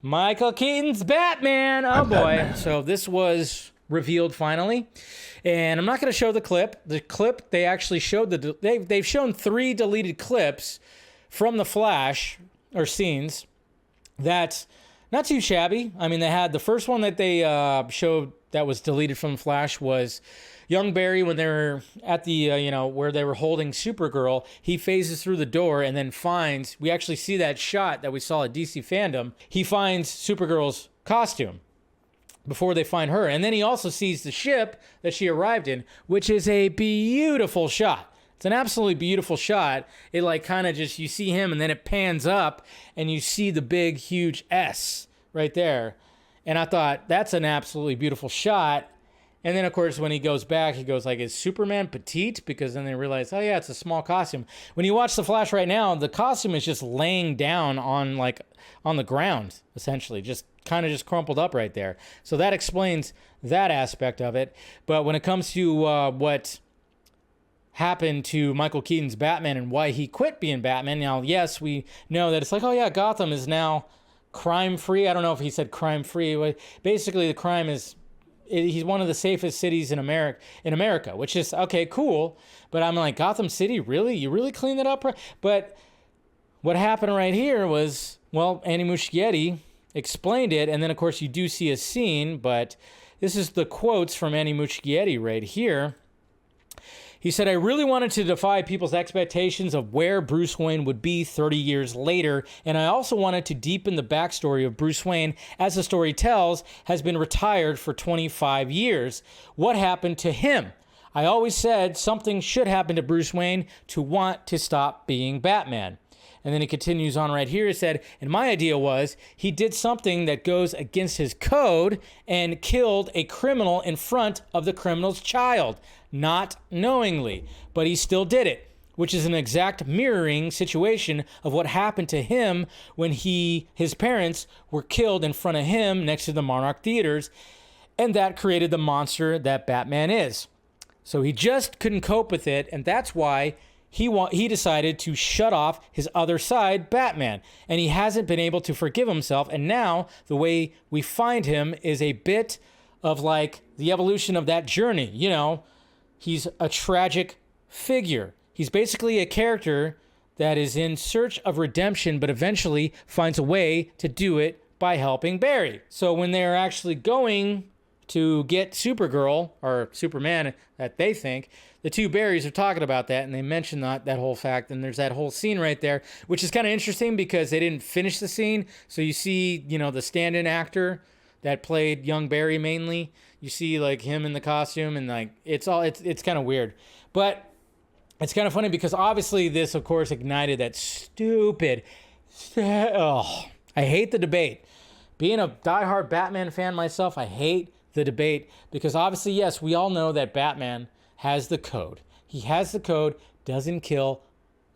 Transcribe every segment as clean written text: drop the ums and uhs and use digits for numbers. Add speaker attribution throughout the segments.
Speaker 1: Michael Keaton's Batman. Oh boy.
Speaker 2: Batman.
Speaker 1: So this was revealed finally. And I'm not going to show the clip. The clip they actually showed they've shown 3 deleted clips from The Flash or scenes. That's not too shabby. I mean, they had the first one that they showed that was deleted from The Flash was young Barry when they were at the, where they were holding Supergirl. He phases through the door and then we actually see that shot that we saw at DC Fandom. He finds Supergirl's costume before they find her. And then he also sees the ship that she arrived in, which is a beautiful shot. It's an absolutely beautiful shot. It you see him and then it pans up and you see the big, huge S right there. And I thought, that's an absolutely beautiful shot. And then, of course, when he goes back, he goes is Superman petite? Because then they realize, oh yeah, it's a small costume. When you watch The Flash right now, the costume is just laying down on the ground, essentially, just crumpled up right there. So that explains that aspect of it. But when it comes to what happened to Michael Keaton's Batman and why he quit being Batman, now, yes, we know that it's oh yeah, Gotham is now crime-free. I don't know if he said crime-free. Basically, the crime is... he's one of the safest cities in America, which is okay, cool. But I'm like, Gotham City, really? You really cleaned it up? But what happened right here was, well, Andy Muschietti explained it, and then of course you do see a scene. But this is the quotes from Andy Muschietti right here. He said, I really wanted to defy people's expectations of where Bruce Wayne would be 30 years later, and I also wanted to deepen the backstory of Bruce Wayne, as the story tells, has been retired for 25 years. What happened to him? I always said something should happen to Bruce Wayne to want to stop being Batman. And then he continues on right here. He said, and my idea was he did something that goes against his code and killed a criminal in front of the criminal's child, not knowingly, but he still did it, which is an exact mirroring situation of what happened to him when his parents were killed in front of him next to the Monarch Theaters, and that created the monster that Batman is. So he just couldn't cope with it, and that's why he decided to shut off his other side, Batman, and he hasn't been able to forgive himself. And now the way we find him is a bit of the evolution of that journey. He's a tragic figure. He's basically a character that is in search of redemption, but eventually finds a way to do it by helping Barry. So when they're actually going to get Supergirl, or Superman, that they think, the two Barrys are talking about that, and they mention that whole fact, and there's that whole scene right there, which is kind of interesting because they didn't finish the scene. So you see, the stand-in actor that played young Barry mainly. You see him in the costume, and it's kind of weird. But it's kind of funny because obviously this, of course, ignited that stupid... I hate the debate. Being a diehard Batman fan myself, I hate the debate because obviously, yes, we all know that Batman has the code. He has the code, doesn't kill,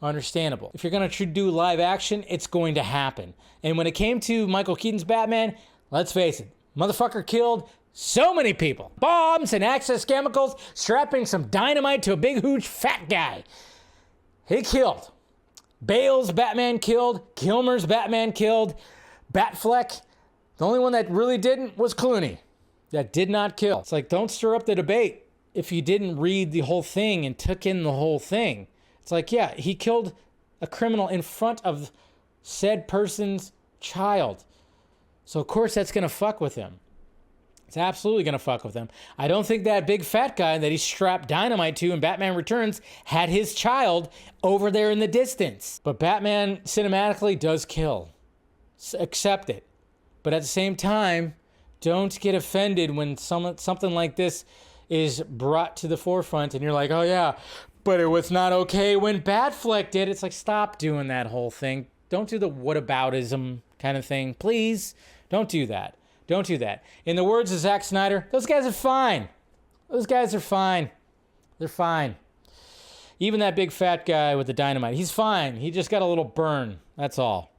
Speaker 1: understandable. If you're going to do live action, it's going to happen. And when it came to Michael Keaton's Batman, let's face it, motherfucker killed so many people. Bombs and access chemicals, strapping some dynamite to a big, huge, fat guy. He killed. Bale's Batman killed. Kilmer's Batman killed. Batfleck. The only one that really didn't was Clooney. That did not kill. It's don't stir up the debate if you didn't read the whole thing and took in the whole thing. It's yeah, he killed a criminal in front of said person's child. So of course that's going to fuck with him. It's absolutely going to fuck with him. I don't think that big fat guy that he strapped dynamite to in Batman Returns had his child over there in the distance. But Batman cinematically does kill. Accept it. But at the same time, don't get offended when something like this is brought to the forefront and you're oh yeah, but it was not okay when Batfleck did. It's stop doing that whole thing. Don't do the whataboutism kind of thing. Please, don't do that. Don't do that. In the words of Zack Snyder, those guys are fine. Those guys are fine. They're fine. Even that big fat guy with the dynamite, he's fine. He just got a little burn. That's all.